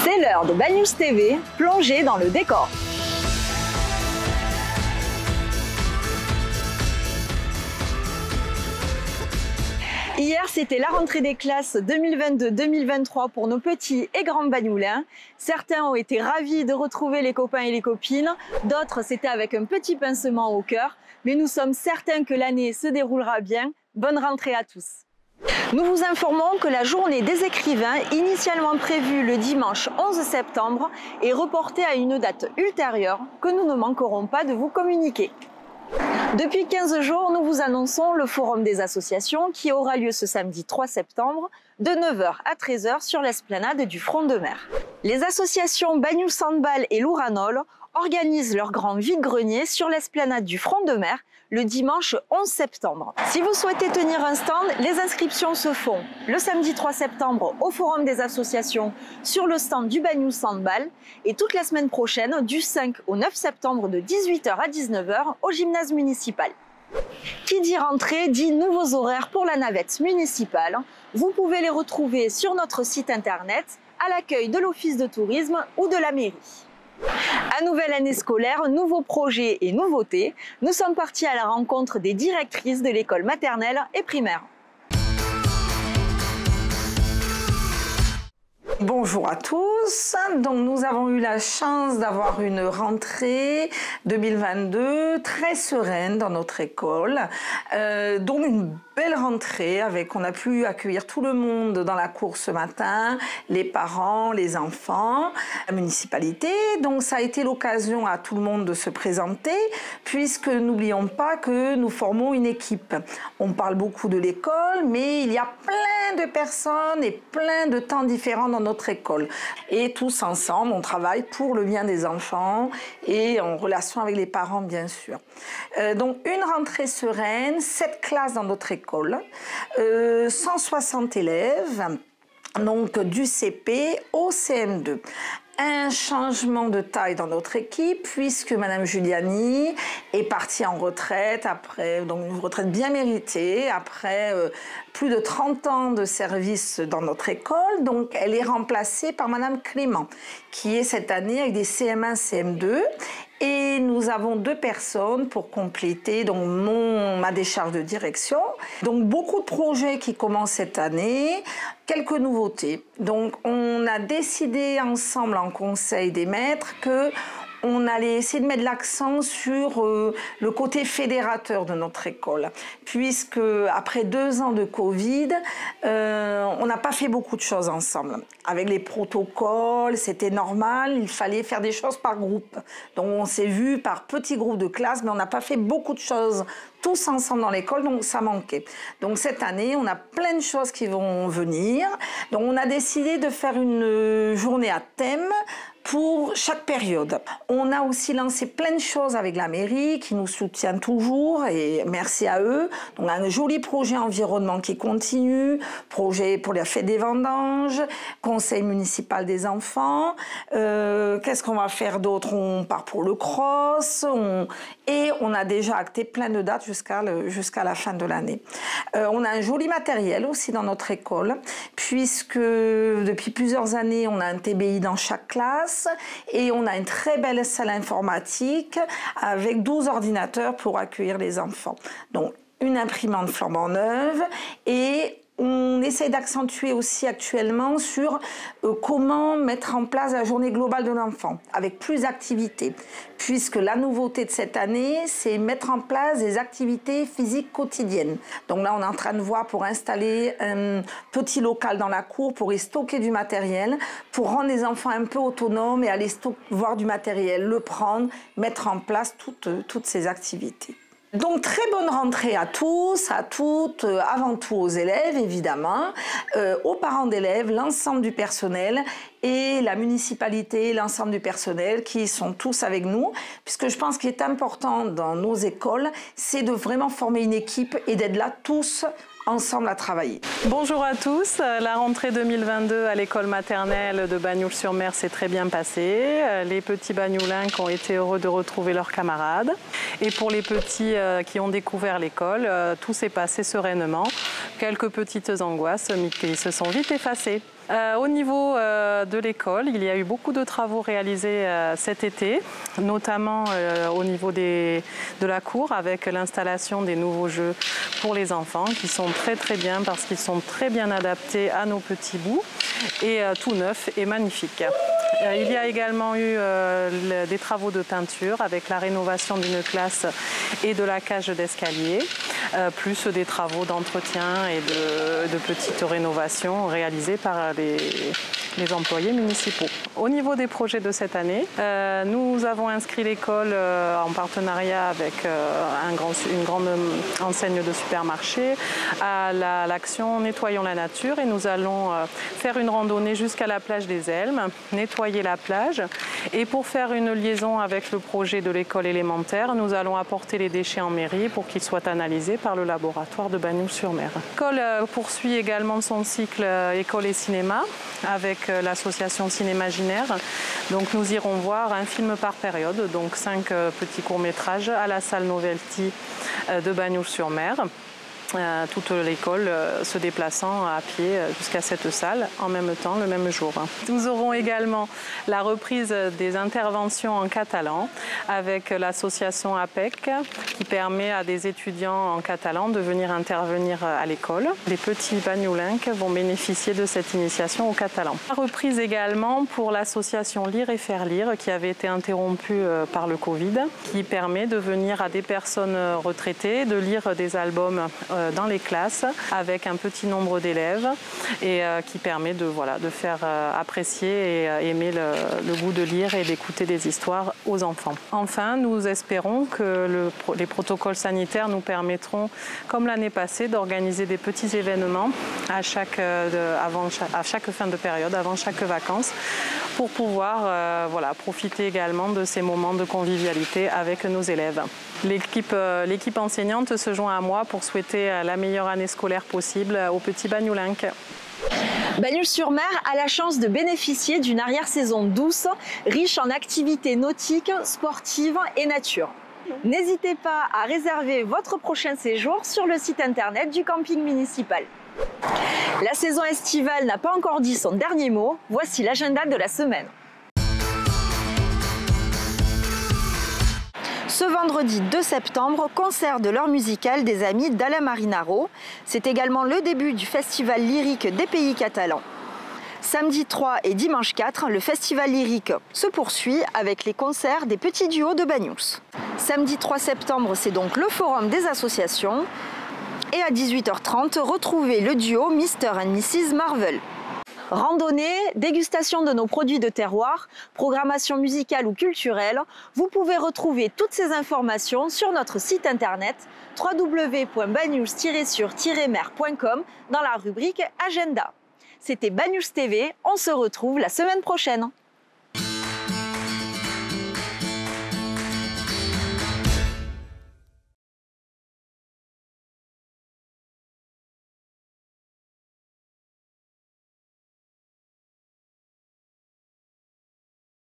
C'est l'heure de Bad News TV, plongée dans le décor. Hier, c'était la rentrée des classes 2022-2023 pour nos petits et grands bagnoulins. Certains ont été ravis de retrouver les copains et les copines, d'autres c'était avec un petit pincement au cœur. Mais nous sommes certains que l'année se déroulera bien. Bonne rentrée à tous. Nous vous informons que la journée des écrivains, initialement prévue le dimanche 11 septembre, est reportée à une date ultérieure que nous ne manquerons pas de vous communiquer. Depuis 15 jours, nous vous annonçons le Forum des associations qui aura lieu ce samedi 3 septembre de 9h à 13h sur l'esplanade du Front de Mer. Les associations Bad News Handball et Louranol organisent leur grand vide-grenier sur l'esplanade du Front de Mer le dimanche 11 septembre. Si vous souhaitez tenir un stand, les inscriptions se font le samedi 3 septembre au Forum des associations sur le stand du Bad News Handball et toute la semaine prochaine du 5 au 9 septembre de 18h à 19h au gymnase municipal. Qui dit rentrée dit nouveaux horaires pour la navette municipale. Vous pouvez les retrouver sur notre site internet, à l'accueil de l'office de tourisme ou de la mairie. À nouvelle année scolaire, nouveaux projets et nouveautés, nous sommes partis à la rencontre des directrices de l'école maternelle et primaire. Bonjour à tous, donc nous avons eu la chance d'avoir une rentrée 2022 très sereine dans notre école, donc une belle rentrée on a pu accueillir tout le monde dans la cour ce matin, les parents, les enfants, la municipalité, donc ça a été l'occasion à tout le monde de se présenter puisque n'oublions pas que nous formons une équipe. On parle beaucoup de l'école mais il y a plein de personnes et plein de temps différents dans notre école. Et tous ensemble, on travaille pour le bien des enfants et en relation avec les parents, bien sûr. Donc, une rentrée sereine, 7 classes dans notre école, 160 élèves, donc du CP au CM2. Un changement de taille dans notre équipe puisque Madame Giuliani est partie en retraite après, donc une retraite bien méritée, après plus de 30 ans de service dans notre école. Donc elle est remplacée par Madame Clément qui est cette année avec des CM1, CM2. Et nous avons 2 personnes pour compléter donc ma décharge de direction. Donc beaucoup de projets qui commencent cette année, quelques nouveautés. Donc on a décidé ensemble en conseil des maîtres que on allait essayer de mettre l'accent sur le côté fédérateur de notre école, puisque après 2 ans de Covid, on n'a pas fait beaucoup de choses ensemble. Avec les protocoles, c'était normal, il fallait faire des choses par groupe. Donc on s'est vu par petits groupes de classe, mais on n'a pas fait beaucoup de choses tous ensemble dans l'école, donc ça manquait. Donc cette année, on a plein de choses qui vont venir. Donc on a décidé de faire une journée à thème pour chaque période. On a aussi lancé plein de choses avec la mairie qui nous soutient toujours et merci à eux. Donc un joli projet environnement qui continue, projet pour la fête des vendanges, conseil municipal des enfants. Qu'est-ce qu'on va faire d'autre? On part pour le cross et on a déjà acté plein de dates jusqu'à la fin de l'année. On a un joli matériel aussi dans notre école puisque depuis plusieurs années on a un TBI dans chaque classe. Et on a une très belle salle informatique avec 12 ordinateurs pour accueillir les enfants. Donc, une imprimante flambant neuve et on essaie d'accentuer aussi actuellement sur comment mettre en place la journée globale de l'enfant avec plus d'activités. Puisque la nouveauté de cette année, c'est mettre en place des activités physiques quotidiennes. Donc là, on est en train de voir pour installer un petit local dans la cour pour y stocker du matériel, pour rendre les enfants un peu autonomes et aller voir du matériel, le prendre, mettre en place toutes ces activités. Donc très bonne rentrée à tous, à toutes, avant tout aux élèves évidemment, aux parents d'élèves, l'ensemble du personnel et la municipalité, l'ensemble du personnel qui sont tous avec nous, puisque je pense qu'il est important dans nos écoles, c'est de vraiment former une équipe et d'être là tous ensemble à travailler. Bonjour à tous, la rentrée 2022 à l'école maternelle de Bagnoul-sur-Mer s'est très bien passée. Les petits bagnoulins qui ont été heureux de retrouver leurs camarades. Et pour les petits qui ont découvert l'école, tout s'est passé sereinement Quelques petites angoisses, mais qui se sont vite effacées. Au niveau de l'école, il y a eu beaucoup de travaux réalisés cet été, notamment au niveau de la cour avec l'installation des nouveaux jeux pour les enfants qui sont très bien parce qu'ils sont très bien adaptés à nos petits bouts et tout neuf et magnifique. Il y a également eu des travaux de peinture avec la rénovation d'une classe et de la cage d'escalier, plus des travaux d'entretien et de petites rénovations réalisées par les employés municipaux. Au niveau des projets de cette année, nous avons inscrit l'école en partenariat avec une grande enseigne de supermarché à l'action Nettoyons la nature et nous allons faire une randonnée jusqu'à la plage des Elmes, nettoyer la plage et pour faire une liaison avec le projet de l'école élémentaire, nous allons apporter les déchets en mairie pour qu'ils soient analysés par le laboratoire de Bagnoul-sur-Mer. L'école poursuit également son cycle école et cinéma avec l'association Cinémaginaire. Donc nous irons voir un film par période, donc 5 petits courts-métrages à la salle Novelty de Bagnoul-sur-Mer. Toute l'école se déplaçant à pied jusqu'à cette salle en même temps, le même jour. Nous aurons également la reprise des interventions en catalan avec l'association APEC qui permet à des étudiants en catalan de venir intervenir à l'école. Les petits bagnoulinques vont bénéficier de cette initiation au catalan. La reprise également pour l'association Lire et faire lire qui avait été interrompue par le Covid, qui permet de venir à des personnes retraitées, de lire des albums dans les classes avec un petit nombre d'élèves et qui permet de faire apprécier et aimer le goût de lire et d'écouter des histoires aux enfants. Enfin, nous espérons que les protocoles sanitaires nous permettront, comme l'année passée, d'organiser des petits événements à chaque fin de période, avant chaque vacances, pour pouvoir profiter également de ces moments de convivialité avec nos élèves. L'équipe enseignante se joint à moi pour souhaiter la meilleure année scolaire possible aux petits bagnoulinques. Bagnoul-sur-Mer a la chance de bénéficier d'une arrière-saison douce, riche en activités nautiques, sportives et nature. N'hésitez pas à réserver votre prochain séjour sur le site internet du camping municipal. La saison estivale n'a pas encore dit son dernier mot, voici l'agenda de la semaine. Ce vendredi 2 septembre, concert de l'heure musicale des amis d'Alain Marinaro. C'est également le début du festival lyrique des pays catalans. Samedi 3 et dimanche 4, le festival lyrique se poursuit avec les concerts des petits duos de Bagnouls. Samedi 3 septembre, c'est donc le forum des associations. Et à 18h30, retrouvez le duo Mr & Mrs Marvel. Randonnée, dégustation de nos produits de terroir, programmation musicale ou culturelle, vous pouvez retrouver toutes ces informations sur notre site internet www.bagnouls-sur-mer.com dans la rubrique Agenda. C'était Bagnouls TV, on se retrouve la semaine prochaine.